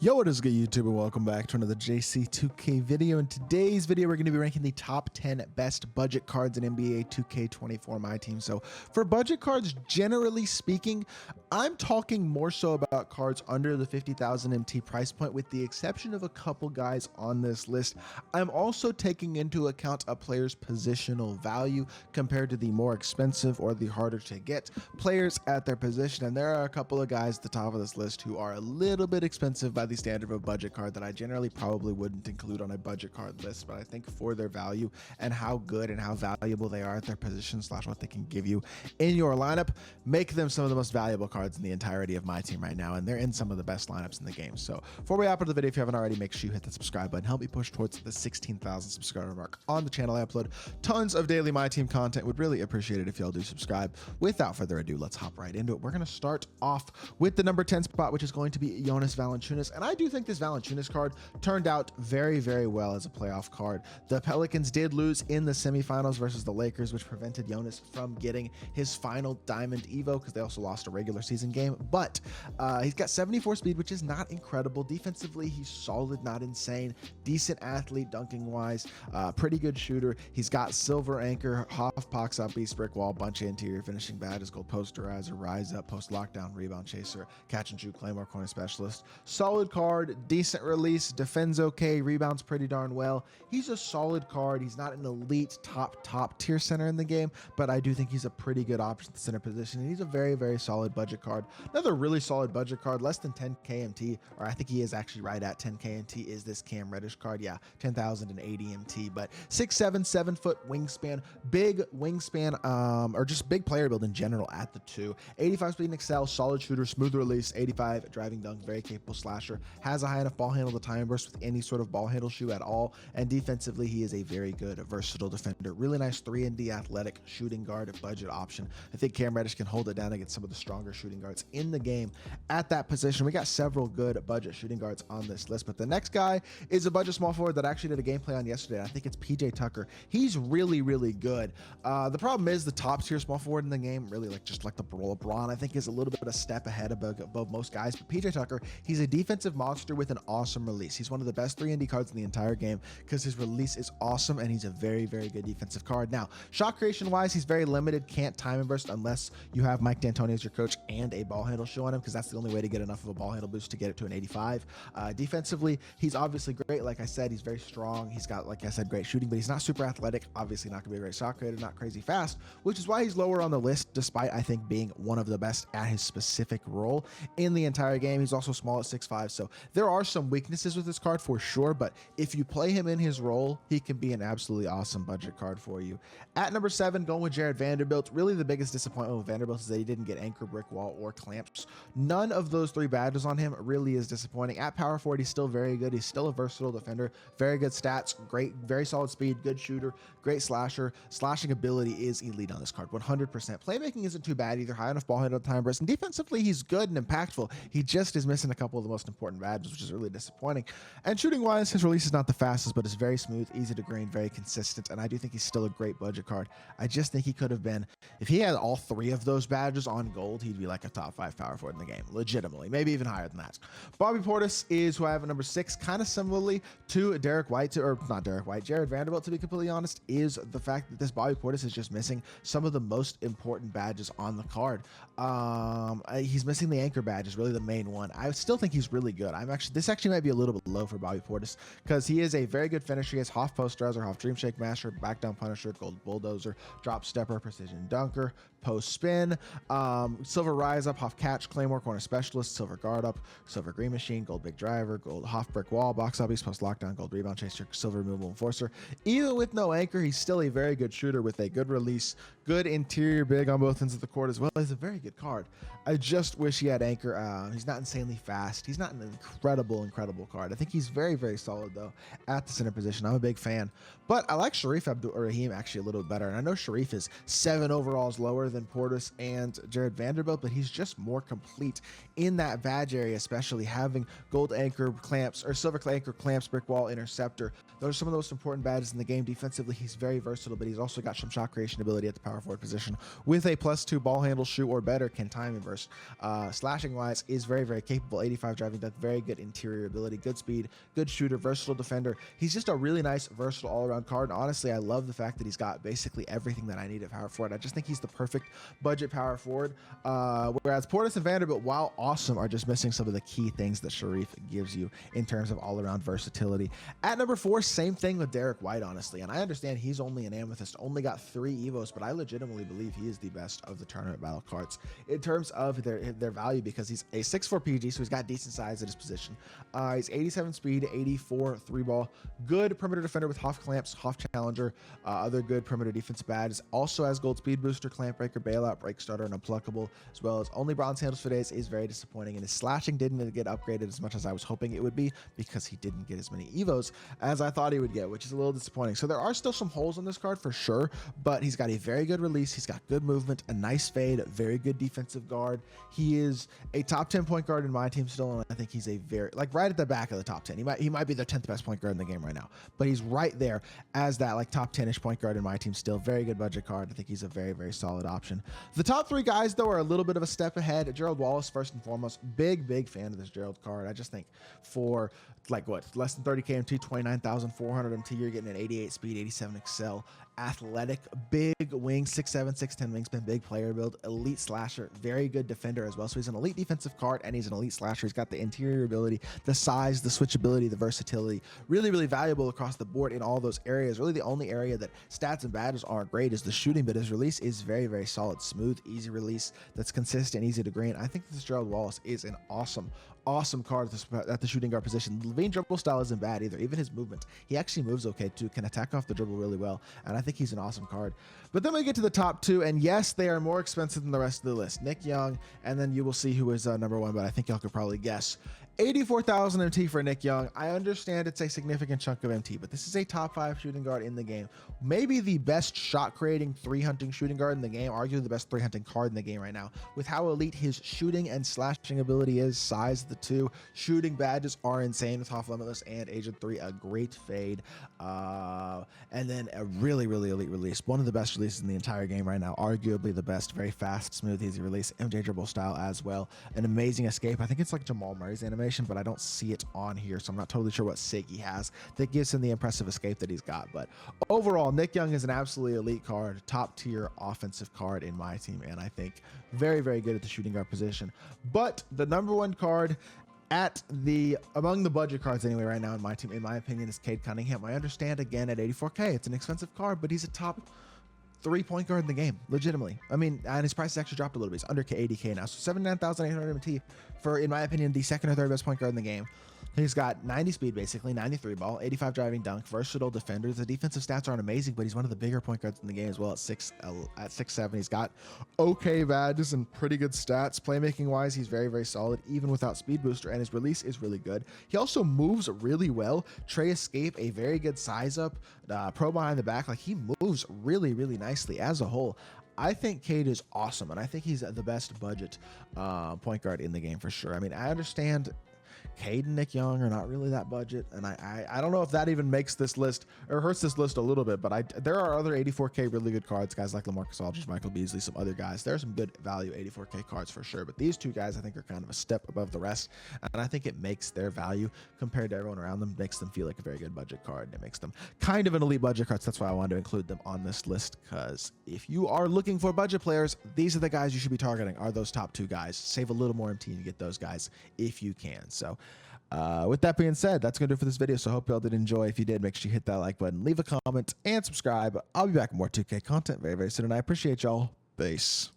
Yo, what is good, YouTube, and welcome back to another JC2K video. In today's video, we're going to be ranking the top 10 best budget cards in NBA 2K24 MyTEAM. So for budget cards, generally speaking, I'm talking more so about cards under the 50,000 MT price point, with the exception of a couple guys on this list. I'm also taking into account a player's positional value compared to the more expensive or the harder to get players at their position. And there are a couple of guys at the top of this list who are a little bit expensive by the standard of a budget card that I generally probably wouldn't include on a budget card list, but I think for their value and how good and how valuable they are at their position / what they can give you in your lineup, make them some of the most valuable cards in the entirety of my team right now, and they're in some of the best lineups in the game. So before we hop into the video, if you haven't already, make sure you hit that subscribe button, help me push towards the 16,000 subscriber mark on the channel. I upload tons of daily my team content, would really appreciate it if y'all do subscribe. Without further ado, let's hop right into it. We're going to start off with the number 10 spot, which is going to be Jonas Valanciunas. And I do think this Valanciunas card turned out very, very well as a playoff card. The Pelicans did lose in the semifinals versus the Lakers, which prevented Jonas from getting his final Diamond Evo because they also lost a regular season game. But he's got 74 speed, which is not incredible. Defensively, he's solid, not insane. Decent athlete, dunking wise, pretty good shooter. He's got silver anchor, half pox up, beast brick wall, bunch of interior finishing badges, gold posterizer, rise up, post lockdown, rebound chaser, catch and shoot, claymore, corner specialist. Solid card, decent release, defends okay, rebounds pretty darn well. He's a solid card. He's not an elite top tier center in the game, but I do think he's a pretty good option at the center position. And he's a very, very solid budget card. Another really solid budget card, less than 10 KMT, or I think he is actually right at 10 KMT, is this Cam Reddish card. Yeah, 10,080 MT, but 6'7", 7 foot wingspan, big wingspan, or just big player build in general at the 2. 85 speed and excel, solid shooter, smooth release, 85 driving dunk, very capable slasher, has a high enough ball handle to time burst with any sort of ball handle shoe at all, and defensively he is a very good versatile defender. Really nice 3-and-D athletic shooting guard budget option. I think Cam Reddish can hold it down against some of the stronger shooting guards in the game at that position. We got several good budget shooting guards on this list, but the next guy is a budget small forward that I actually did a gameplay on yesterday. I think it's PJ Tucker. He's really, really good. The problem is the top tier small forward in the game, really just like the LeBron, I think is a little bit of a step ahead above most guys. But PJ Tucker, he's a defensive monster with an awesome release. He's one of the best 3-and-D cards in the entire game because his release is awesome, and he's a very, very good defensive card. Now, shot creation wise, he's very limited. Can't time and burst unless you have Mike D'Antoni as your coach and a ball handle shoe on him, because that's the only way to get enough of a ball handle boost to get it to an 85. Defensively, he's obviously great. Like I said, he's very strong. He's got, like I said, great shooting, but he's not super athletic. Obviously not gonna be a great shot creator, not crazy fast, which is why he's lower on the list, despite I think being one of the best at his specific role in the entire game. He's also small at 6'5", so there are some weaknesses with this card for sure, but if you play him in his role, he can be an absolutely awesome budget card for you. At number 7, going with Jared Vanderbilt. Really the biggest disappointment with Vanderbilt is that he didn't get anchor, brick wall, or clamps. None of those 3 badges on him really is disappointing. At power forward, he's still very good. He's still a versatile defender, very good stats, great, very solid speed, good shooter, great slasher. Slashing ability is elite on this card, 100%. Playmaking isn't too bad either, high enough ball handle time burst, and defensively he's good and impactful. He just is missing a couple of the most important badges, which is really disappointing. And shooting wise, his release is not the fastest, but it's very smooth, easy to green, very consistent, and I do think he's still a great budget card. I just think he could have been, if he had all 3 of those badges on gold, he'd be like a top 5 power forward in the game, legitimately, maybe even higher than that. Bobby Portis is who I have at number 6, kind of similarly to Jared Vanderbilt, to be completely honest, is the fact that this Bobby Portis is just missing some of the most important badges on the card. He's missing the anchor badge, is really the main one. I still think he's really good. This actually might be a little bit low for Bobby Portis because he is a very good finisher. He has half posterizer, half dream shake master, back down punisher, gold bulldozer, drop stepper, precision dunker, post spin, silver rise up, half catch, claymore, corner specialist, silver guard up, silver green machine, gold big driver, gold half brick wall, box up, east post lockdown, gold rebound chaser, silver removal enforcer. Even with no anchor, he's still a very good shooter with a good release, good interior big on both ends of the court as well. He's a very good card. I just wish he had anchor. He's not insanely fast. He's not an incredible card. I think he's very, very solid though at the center position. I'm a big fan, but I like Sharif Abdur-Rahim actually a little bit better. And I know Sharif is 7 overalls lower than Portis and Jared Vanderbilt, but he's just more complete in that badge area, especially having gold anchor clamps or silver anchor clamps, brick wall, interceptor. Those are some of the most important badges in the game. Defensively, he's very versatile, but he's also got some shot creation ability at the power forward position with a +2 ball handle shoe or better, can time and burst. Slashing wise is very, very capable. 85 driving with very good interior ability, good speed, good shooter, versatile defender. He's just a really nice, versatile all-around card. And honestly, I love the fact that he's got basically everything that I need at power forward. I just think he's the perfect budget power forward. Whereas Portis and Vanderbilt, while awesome, are just missing some of the key things that Sharif gives you in terms of all-around versatility. At number 4, same thing with Derek White, honestly. And I understand he's only an Amethyst, only got 3 Evos, but I legitimately believe he is the best of the tournament battle cards in terms of their value, because he's a 6'4 PG, so he's got decent size at his position. He's 87 speed, 84 3-ball, good perimeter defender with Hoff clamps, Hoff challenger, other good perimeter defense badges. Also has gold speed booster, clamp breaker, bailout, break starter, and unpluckable, as well as only bronze handles for days. Is very disappointing, and his slashing didn't get upgraded as much as I was hoping it would be, because he didn't get as many Evos as I thought he would get, which is a little disappointing. So there are still some holes on this card for sure, but he's got a very good release, he's got good movement, a nice fade, very good defensive guard. He is a top 10 point guard in my team still, and I think he's a very, like, right at the back of the top 10. He might be the 10th best point guard in the game right now, but he's right there as that like top 10-ish point guard in my team still. Very good budget card. I think he's a very, very solid option. The top 3 guys though are a little bit of a step ahead. Gerald Wallace, first and foremost, big fan of this Gerald card. I just think for like what, less than 30k MT, 29,400 MT, you're getting an 88 speed, 87 excel, athletic, big wing, 6'7", 6'10 wingspan, big player build, elite slasher, very good defender as well. So he's an elite defensive card and he's an elite slasher. He's got the interior ability, the size, the switchability, the versatility, really valuable across the board in all those areas. Really the only area that stats and badges aren't great is the shooting, but his release is very solid, smooth, easy release that's consistent, easy to green. I think this Gerald Wallace is an awesome card at the shooting guard position. Levine dribble style isn't bad either. Even his movement, he actually moves okay too, can attack off the dribble really well, and I think he's an awesome card. But then we get to the top 2, and yes, they are more expensive than the rest of the list. Nick Young, and then you will see who is number 1, but I think y'all could probably guess. 84,000 MT for Nick Young. I understand it's a significant chunk of MT, but this is a top 5 shooting guard in the game. Maybe the best shot creating 3-hunting shooting guard in the game, arguably the best 3-hunting card in the game right now. With how elite his shooting and slashing ability is, size the 2, shooting badges are insane with Hoff Limitless and Agent 3, a great fade, and then a really elite release. One of the best releases in the entire game right now, arguably the best. Very fast, smooth, easy release, MJ dribble style as well. An amazing escape. I think it's like Jamal Murray's animation, but I don't see it on here, so I'm not totally sure what sig he has that gives him the impressive escape that he's got. But overall, Nick Young is an absolutely elite card, top tier offensive card in my team, and I think very good at the shooting guard position. But the number 1 card among the budget cards anyway right now in my team, in my opinion, is Cade Cunningham. I understand, again, at 84k it's an expensive card, but he's a top 3 point guard in the game, legitimately. I mean, and his price has actually dropped a little bit. He's under 80k now, so 79,800 MT for, in my opinion, the 2nd or 3rd best point guard in the game. He's got 90 speed, basically, 93 ball, 85 driving dunk, versatile defender. The defensive stats aren't amazing, but he's one of the bigger point guards in the game as well at 6'7". He's got okay badges and pretty good stats. Playmaking wise, he's very solid, even without speed booster, and his release is really good. He also moves really well. Trey escape, a very good size up, pro behind the back. Like, he moves really nicely as a whole. I think Cade is awesome, and I think he's the best budget point guard in the game for sure. I mean, I understand Cade and Nick Young are not really that budget, and I don't know if that even makes this list or hurts this list a little bit, but there are other 84k really good cards, guys like LaMarcus Aldridge, Michael Beasley, some other guys. There are some good value 84k cards for sure, but these 2 guys I think are kind of a step above the rest, and I think it makes their value compared to everyone around them, makes them feel like a very good budget card, and it makes them kind of an elite budget card. So that's why I wanted to include them on this list, because if you are looking for budget players, these are the guys you should be targeting, are those top 2 guys. Save a little more MT and get those guys if you can. So with that being said, that's going to do it for this video. So I hope y'all did enjoy. If you did, make sure you hit that like button, leave a comment, and subscribe. I'll be back with more 2K content very soon, and I appreciate y'all. Peace.